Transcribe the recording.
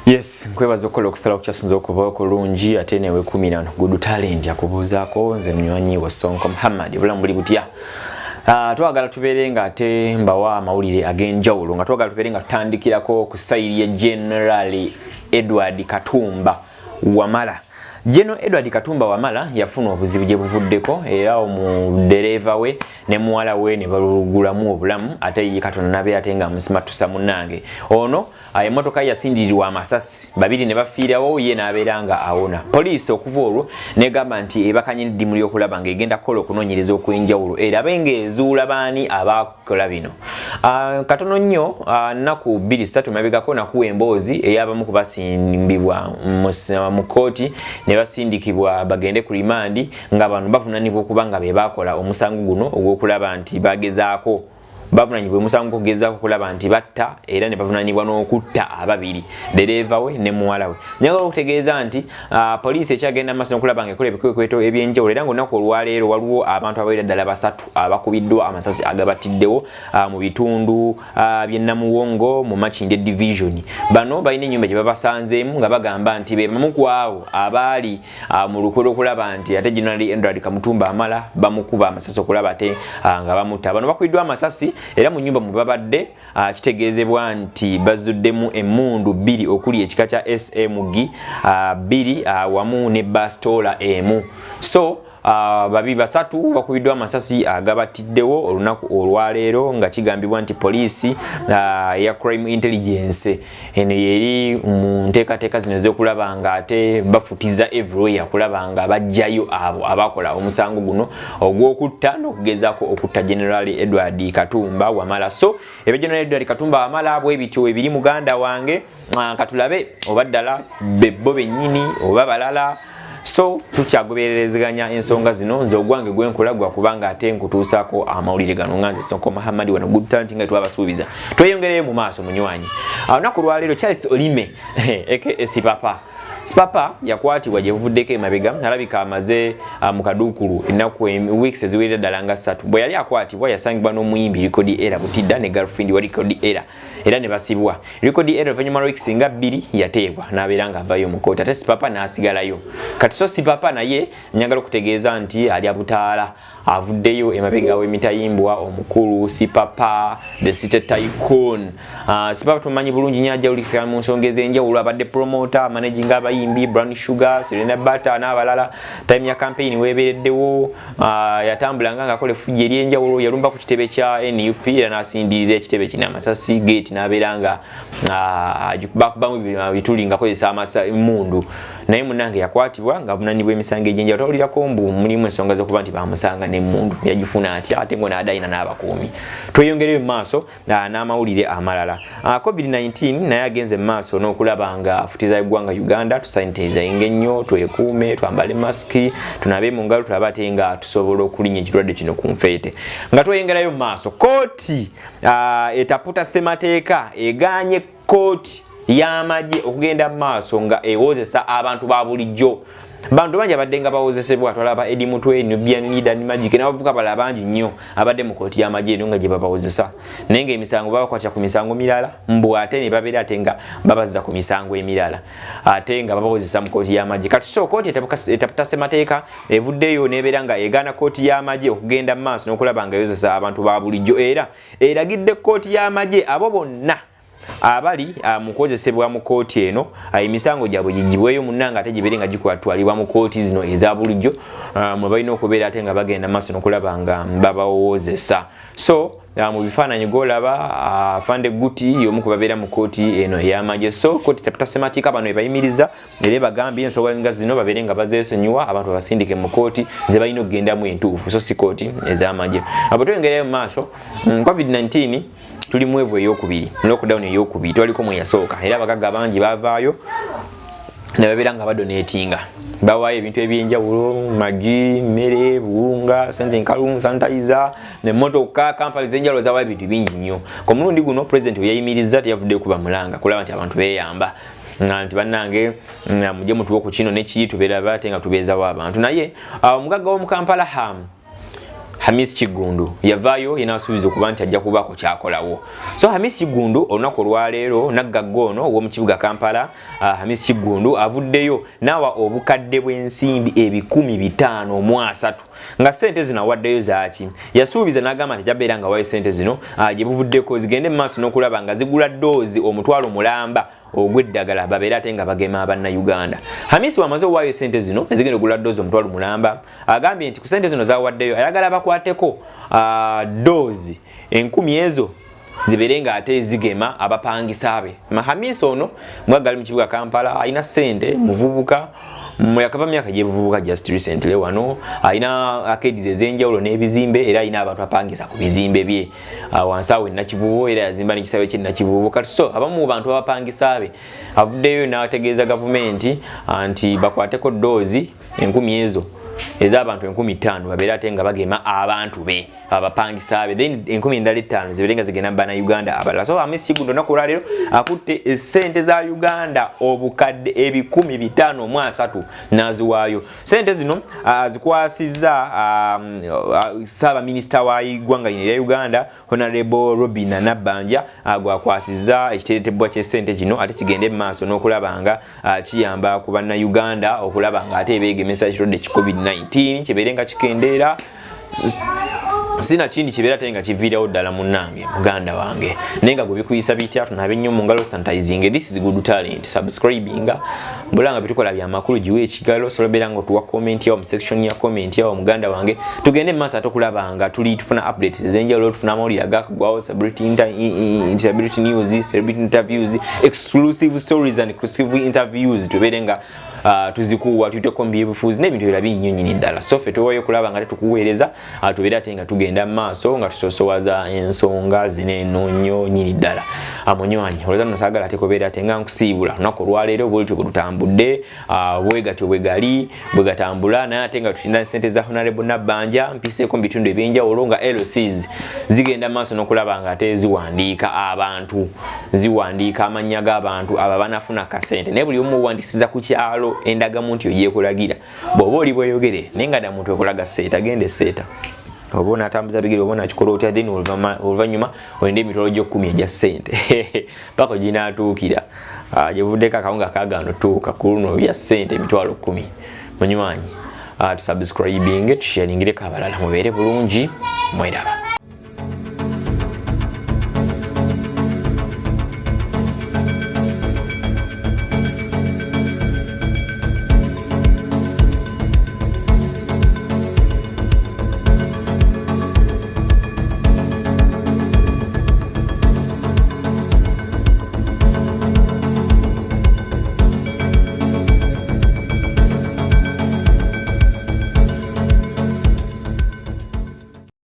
Yes, nkwebaza okukola okusala okukyasinza okuba okulungi ate newe 14 Good Talent yakubuuzaako nze munywanyi wa Sonko Muhammad obulamu buli butya. Twagala tubeere nga ate mbawa amawulire ag'enjawulo nga twagala tubeere nga tutandikirako ku sayiri ya General Edward Katumba Wamala. General Edward Katumba Wamala yafuna obuzibu gye buvuddeko era omudereva we ne muwala we ne balugulamu obulamu ate ye Katonda nabe ate nga musimattusa munnange. Ono emmotoka yasindirirwa amasasi babiri ne bafiirawo ye n'abeera nga awona. Poliisi okuva olwo negamba nti ebakanye n'eddimu ly'okulaba ng'egenda kukola okunoonyereza okw'enjawulo era bengeezuula baani abakola bino. Katono nnyo nnaku 2-3 mabegako nakuwa emboozi ey'abamu ku basimbibwa mu kkooti ne basindikibwa bagende ku rimandi nga bano bavunanibwa okuba nga be bakola omusango guno ogw'okulaba nti bagezaako bavunanyibwa omusango kugezaako kulaba nti batta era ne bavunanyibwa n'okutta ababiri dereva we ne muwala we. Njagala okutegeeza nti poliisi ekyagenda maaso n'okulaba nga ekola ebikwekweto eby'enjawulo era ng'olunaku olwaleero waliwo abantu abawerera ddala 3 abakubiddwa amasasi agabatiddewo mu bitundu by'e Namuwongo mu Makindye division. Bano balina ennyumba gye babasanzeemu nga bagamba nti be bamu ku abo abaali mu lukwe lw'okulaba nti ate General Edward Katumba Wamala bamukuba amasasi okulaba ate nga bamutta. Bano bakubiddwa amasasi era mu nyumba mu babadde kitegeezebwa nti bazuddemu emmundu 2 okuli ekika kya SMG 2 wamu ne bastola emu. So babi 3 bakubiddwa amasasi agabatiddewo olunaku olwaleero nga kigambibwa nti poliisi ya crime intelligence eno yeri mu nteekateeka zino ez'okulaba nga ate bafutiza everywhere kulaba nga bajjayo abo abakola omusango guno ogw'okutta n'okugezaako okutta General Edward Katumba Wamala. So General Edward Katumba Wamala bwe bityo ebiri muganda wange katulabe oba ddala bebbo bennyini oba balala. So tukyagobererezeganya ensonga zino nze ogwange gwenkola gwa kubanga ate nkutuusaako amawulire gano nga nze Sonko Muhammad wano Good Talent nga twabasuubiza. Tweyongereye mu maaso munywanyi. Olunaku lwaleero Charles Olime aka Sipapa. Sipapa yakwatibwa gye buvuddeko emabega alabika amaze mu kaduukulu ennaku weeks eziwerera ddala nga 3. Bwe yali akwatibwa yasangibwa n'omuyimbi Record Era Butidda ne girlfriend wa Record Era era ne basibwa. Record Era oluvannyuma lwa weeks nga 2 yateebwa n'abeera nga avayo mu kkooti ate Sipapa n'asigalayo. Kati so Sipapa naye njagala okutegeeza nti ali abutaala avuddeyo emabega w'emitayimbwa omukulu Sipapa the city tycoon. Sipapa tumanyi bulungi nnyo ajja olikisa mu nsonga ez'enjawulo abadde promoter managing abayimbi Brown Sugar Serena Butter n'abalala. Time ya campaign webereddewo yatambulanga ng'akola efujja ery'enjawulo yalumba ku kitebe kya NUP era n'asindirira ekitebe kina amasasi gate n'abeera nga bakubamu bituli nga kozesa emmundu naye munnange yakwatibwa ng'avunanibwa emisango egy'enjawulo. Tawulirako mbu mulimu ensonga z'okuba nti bamusanga n'emmundu yagifuna atya ate ngo n'adayina n'abakuumi. Tweyongereyo mu maaso n'amawulire amalala. COVID-19 naye agenze mu maaso n'okulaba nga afutiza eggwanga Uganda tusanitizinge nnyo twekuume twambale masiki tunabe mu ngalo tulabe ate nga tusobola okulinya ekirwadde kino ku nfeete. Nga tweyongerayo mu maaso kooti etaputa ssemateeka eganye kooti y'amagye okugenda mu maaso nga ewozesa abantu ba bulijjo. Bantu bangi abadde nga bawozesebwa twalaba Eddie Mutwe Nubian Leader ni Magic n'abavuka balala bangi nnyo abadde mu kooti y'amagye eno nga gye babawozesa naye ng'emisango babakwatya ku misango mirala mbu ate ne babeera ate nga babazza ku misango emirala ate nga babawozesa mu kooti y'amagye. Kati so kooti etaputa ssemateeka evuddeyo n'ebeera nga egaana kooti y'amagye okugenda mu maaso n'okulaba nga yozesa abantu ba bulijjo era eragidde kooti y'amagye abo bonna abali mu kozesebwa mu kooti eno emisango gyabwe gigibweyo munnanga ate gibeere nga gikwatwalibwa mu kooti zino eza bulijjo mwe balina okubeera ate nga bagenda maaso n'okulaba nga babawozesa. So mu bifaananyi golaba Fande Guti y'omu ku babeera mu kooti eno ey'amagye. So kooti etaputa ssemateeka bano ebayimiriza era bagambye ensonga nga zino babeere nga bazeesonyiwa abantu babasindike mu kooti ze balina okugendamu entuufu so si kooti ez'amagye. Abo tweyongereyo mu maaso COVID-19 tuli mwevu ey'okubiri lockdown ey'okubiri twaliko mwe yasooka era abagagga bangi bavaayo ne babeera nga badoneetinga bawaayo ebintu eby'enjawulo magi mmere buwunga sente nkalungu sanitizer n'emmotoka kampani z'enjawulo zawaayo ebintu bingi nnyo. Ku mulundi guno pulezidenti we yayimiriza teyavudde kuba mulanga kulaba nti abantu beeyamba nti bannange mujje mutuwe ku kino nekiri tubeera bate nga tubeezawo abantu naye omugagga w'omu Kampala Hamis Kigundu yavaayo inasubiza okuba nti ajja kubaako kyakolawo. So Hamis Kigundu olunaku lwaleero nagagga ono ow'omu kibuga Kampala, Hamis Kigundu avuddeyo n'awa obukadde bw'ensimbi 553 nga sente zino awaddeyo zaaki. Yasuubiza n'agamba nti jabeera nga wayo sente zino gye buvuddeko zigende mu maaso n'okulaba nga zigula doozi omutwalo mulamba ogw'eddagala babeera ate nga bagema Bannayuganda. Hamisi wamaze owaayo sente zino ezigenda okugula doozi omutwalo mulamba, agambye nti ku sente zino zawaddeyo ayagala bakwateko doozi 1000 ezo zibeere nga ate zigema abapangisa be. Hamisi ono mwagali mu kibuga Kampala, alina sente, muvubuka yakava myaka gye buvubuka just recently wano, alina arcades ez'enjawulo n'ebizimbe era alina abantu apangisa ku bizimbe bye wansi awo Nakivubo, era yazimba n'ekisaawe ky'e Nakivubo. Kati so abamu mu bantu abapangisa be avuddeyo n'ategeeza gavumenti nti bakwateko doozi 1000 ezo ez'abantu 5000 babeera ate nga bagema abantu be abapangisa be, then 10500 zibeere nga zigenda Bannayuganda abalala. So Hamis Kigundu olunaku olwaleero akutte essente za Uganda obukadde 553 n'aziwaayo. Sente zino zikwasizza Ssaabaminisita wa iggwanga lino erya Uganda Honorable Robin Nabbanja, gwakwasizza ekiteeretebbwa ky'essente kino ate kigende mu maaso n'okulaba nga kiyamba ku Bannayuganda okulaba nga ate beegemesa ekirwadde COVID-19 kibeere nga kikendeera. Sina kindi kibeera ate nga kiviirawo ddala munnange muganda wange naye nga gwe bikuyisa bitya tunabe nnyo mu ngalo sanitizing. This is Good Talent. Subscribinga mbulanga bitukola bya makulu jiwe ekigalo solobera ngo tuwa comment yawo mu section ya comment yawo muganda wange tugende masa tokulabanga tuli tufuna updates ezenjalo tufuna amawulire agakugwawo celebrity news, celebrity interviews, exclusive stories and exclusive interviews tuberenga tuzikuwa tuteko mbibufuzi n'ebintu ebirala binnyonyi ddala. So fe towayo kulaba nga tukuweereza tubeera ate nga tugenda maaso nga tusosowaza ensonga zineno nnyo nnyini ddala amunywanyi olweza nasagala ate kubeera ate nga nkusiibula lunaku olwaleero bwetyo bwe tutambudde bwegatyo bwe gali bwe gatambula naye ate nga tulinda ssente za Honorable Nabbanja mpiseeko mu bitundu ebyenjawulo nga LCs zigenda maaso n'okulaba nga ate ziwandiika abantu, ziwandiika amannya g'abantu abo banafuna kasente naye buli omu owandisiza ku kyalo endagamuntu yo gyekulagira bw'oba oli bweyogere naye nga ddala muntu ekulaga seeta gende seeta oba onaatambuza bigere oba nakikola otya then oluvannyuma olinde emitwalo gyo10 egya ssente paka ginaatuukira gyebuvuddeko akawunga kaagaano tuuka ku luno bya ssente emitwalo 10 munywanyi tusubscribinge tusharingireko abalala mubeere bulungi mweraba.